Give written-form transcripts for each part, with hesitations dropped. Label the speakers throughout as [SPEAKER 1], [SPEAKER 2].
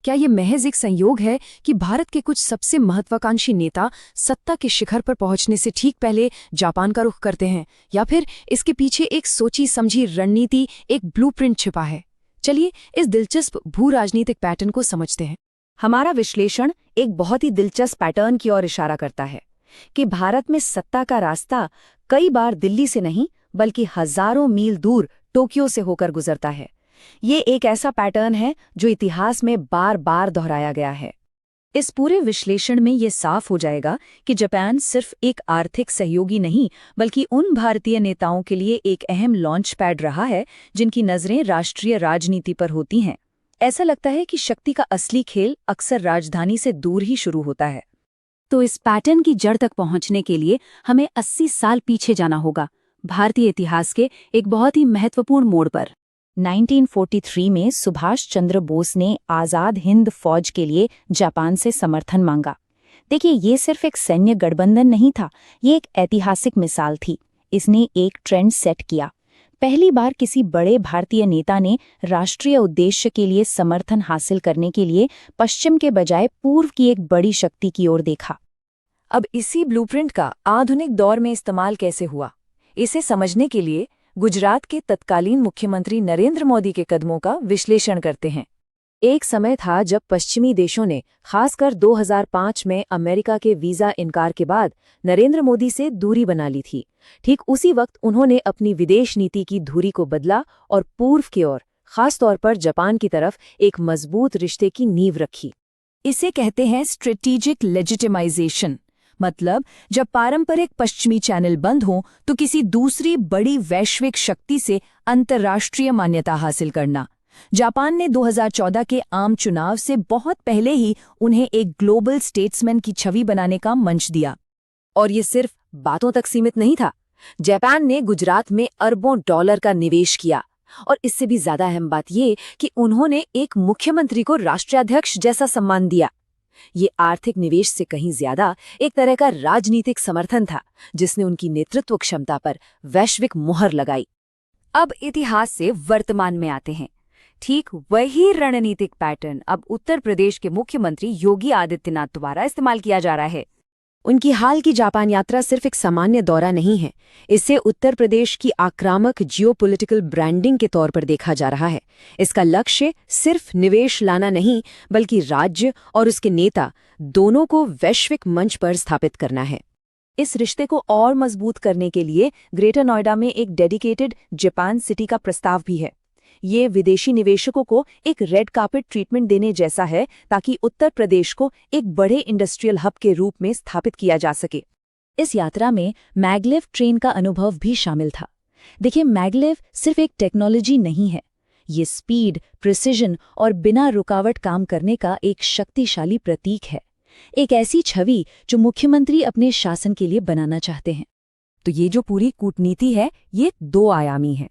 [SPEAKER 1] क्या ये महज एक संयोग है कि भारत के कुछ सबसे महत्वाकांक्षी नेता सत्ता के शिखर पर पहुंचने से ठीक पहले जापान का रुख करते हैं, या फिर इसके पीछे एक सोची समझी रणनीति, एक ब्लूप्रिंट छिपा है? चलिए इस दिलचस्प भू राजनीतिक पैटर्न को समझते हैं।
[SPEAKER 2] हमारा विश्लेषण एक बहुत ही दिलचस्प पैटर्न की ओर इशारा करता है कि भारत में सत्ता का रास्ता कई बार दिल्ली से नहीं बल्कि हजारों मील दूर टोक्यो से होकर गुजरता है। ये एक ऐसा पैटर्न है जो इतिहास में बार बार दोहराया गया है। इस पूरे विश्लेषण में ये साफ हो जाएगा कि जापान सिर्फ एक आर्थिक सहयोगी नहीं बल्कि उन भारतीय नेताओं के लिए एक अहम लॉन्च पैड रहा है जिनकी नज़रें राष्ट्रीय राजनीति पर होती हैं। ऐसा लगता है कि शक्ति का असली खेल अक्सर राजधानी से दूर ही शुरू होता है। तो इस पैटर्न की जड़ तक पहुंचने के लिए हमें 80 साल पीछे जाना होगा, भारतीय इतिहास के एक बहुत ही महत्वपूर्ण मोड़ पर। 1943 में सुभाष चंद्र बोस ने आज़ाद हिंद फौज के लिए जापान से समर्थन मांगा। देखिए, ये सिर्फ एक सैन्य गठबंधन नहीं था, ये एक ऐतिहासिक मिसाल थी। इसने एक ट्रेंड सेट किया। पहली बार किसी बड़े भारतीय नेता ने राष्ट्रीय उद्देश्य के लिए समर्थन हासिल करने के लिए पश्चिम के बजाय पूर्व की एक बड़ी शक्ति की ओर देखा।
[SPEAKER 1] अब इसी ब्लूप्रिंट का आधुनिक दौर में इस्तेमाल कैसे हुआ, इसे समझने के लिए गुजरात के तत्कालीन मुख्यमंत्री नरेंद्र मोदी के कदमों का विश्लेषण करते हैं। एक समय था जब पश्चिमी देशों ने, खासकर 2005 में अमेरिका के वीजा इनकार के बाद, नरेंद्र मोदी से दूरी बना ली थी। ठीक उसी वक्त उन्होंने अपनी विदेश नीति की धुरी को बदला और पूर्व की ओर, खासतौर पर जापान की तरफ, एक मजबूत रिश्ते की नींव रखी। इसे कहते हैं स्ट्रेटेजिक लेजिटिमाइजेशन। मतलब, जब पारंपरिक पश्चिमी चैनल बंद हों तो किसी दूसरी बड़ी वैश्विक शक्ति से अंतर्राष्ट्रीय मान्यता हासिल करना। जापान ने 2014 के आम चुनाव से बहुत पहले ही उन्हें एक ग्लोबल स्टेट्समैन की छवि बनाने का मंच दिया। और ये सिर्फ बातों तक सीमित नहीं था। जापान ने गुजरात में अरबों डॉलर का निवेश किया, और इससे भी ज्यादा अहम बात ये कि उन्होंने एक मुख्यमंत्री को राष्ट्राध्यक्ष जैसा सम्मान दिया। ये आर्थिक निवेश से कहीं ज्यादा एक तरह का राजनीतिक समर्थन था, जिसने उनकी नेतृत्व क्षमता पर वैश्विक मुहर लगाई। अब इतिहास से वर्तमान में आते हैं। ठीक वही रणनीतिक पैटर्न अब उत्तर प्रदेश के मुख्यमंत्री योगी आदित्यनाथ द्वारा इस्तेमाल किया जा रहा है। उनकी हाल की जापान यात्रा सिर्फ एक सामान्य दौरा नहीं है, इसे उत्तर प्रदेश की आक्रामक जियोपॉलिटिकल ब्रांडिंग के तौर पर देखा जा रहा है। इसका लक्ष्य सिर्फ निवेश लाना नहीं बल्कि राज्य और उसके नेता दोनों को वैश्विक मंच पर स्थापित करना है। इस रिश्ते को और मजबूत करने के लिए ग्रेटर नोएडा में एक डेडिकेटेड जापान सिटी का प्रस्ताव भी है। ये विदेशी निवेशकों को एक रेड कार्पेट ट्रीटमेंट देने जैसा है, ताकि उत्तर प्रदेश को एक बड़े इंडस्ट्रियल हब के रूप में स्थापित किया जा सके। इस यात्रा में मैग्लेव ट्रेन का अनुभव भी शामिल था। देखिए, मैग्लेव सिर्फ एक टेक्नोलॉजी नहीं है, ये स्पीड, प्रिसिजन और बिना रुकावट काम करने का एक शक्तिशाली प्रतीक है। एक ऐसी छवि जो मुख्यमंत्री अपने शासन के लिए बनाना चाहते हैं। तो ये जो पूरी कूटनीति है, ये दो आयामी है।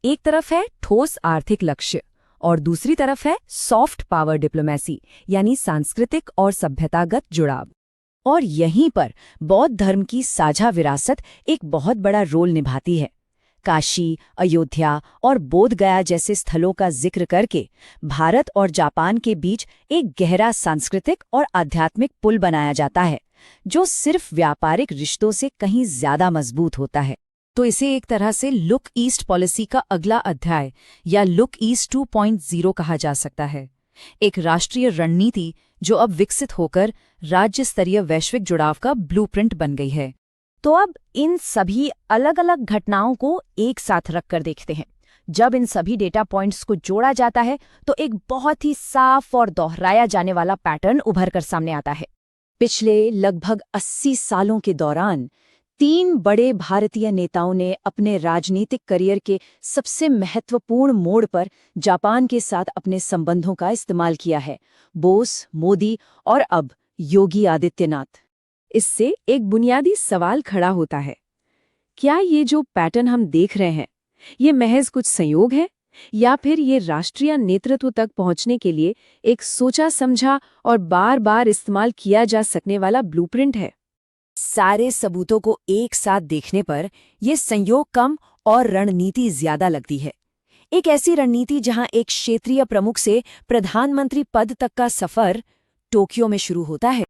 [SPEAKER 1] एक तरफ है ठोस आर्थिक लक्ष्य और दूसरी तरफ है सॉफ्ट पावर डिप्लोमेसी, यानी सांस्कृतिक और सभ्यतागत जुड़ाव। और यहीं पर बौद्ध धर्म की साझा विरासत एक बहुत बड़ा रोल निभाती है। काशी, अयोध्या और बोधगया जैसे स्थलों का जिक्र करके भारत और जापान के बीच एक गहरा सांस्कृतिक और आध्यात्मिक पुल बनाया जाता है, जो सिर्फ व्यापारिक रिश्तों से कहीं ज्यादा मजबूत होता है। तो इसे एक तरह से लुक ईस्ट पॉलिसी का अगला अध्याय या लुक ईस्ट 2.0 कहा जा सकता है। एक राष्ट्रीय रणनीति जो अब विकसित होकर राज्य स्तरीय वैश्विक जुड़ाव का ब्लूप्रिंट बन गई है। तो अब इन सभी अलग अलग घटनाओं को एक साथ रखकर देखते हैं। जब इन सभी डेटा पॉइंट्स को जोड़ा जाता है तो एक बहुत ही साफ और दोहराया जाने वाला पैटर्न उभर कर सामने आता है। पिछले लगभग 80 सालों के दौरान 3 बड़े भारतीय नेताओं ने अपने राजनीतिक करियर के सबसे महत्वपूर्ण मोड़ पर जापान के साथ अपने संबंधों का इस्तेमाल किया है। बोस, मोदी और अब योगी आदित्यनाथ। इससे एक बुनियादी सवाल खड़ा होता है, क्या ये जो पैटर्न हम देख रहे हैं, ये महज कुछ संयोग है या फिर ये राष्ट्रीय नेतृत्व तक पहुंचने के लिए एक सोचा समझा और बार बार इस्तेमाल किया जा सकने वाला ब्लूप्रिंट है? सारे सबूतों को एक साथ देखने पर यह संयोग कम और रणनीति ज्यादा लगती है।
[SPEAKER 2] एक ऐसी रणनीति जहां एक क्षेत्रीय प्रमुख से प्रधानमंत्री पद तक का सफर टोक्यो में शुरू होता है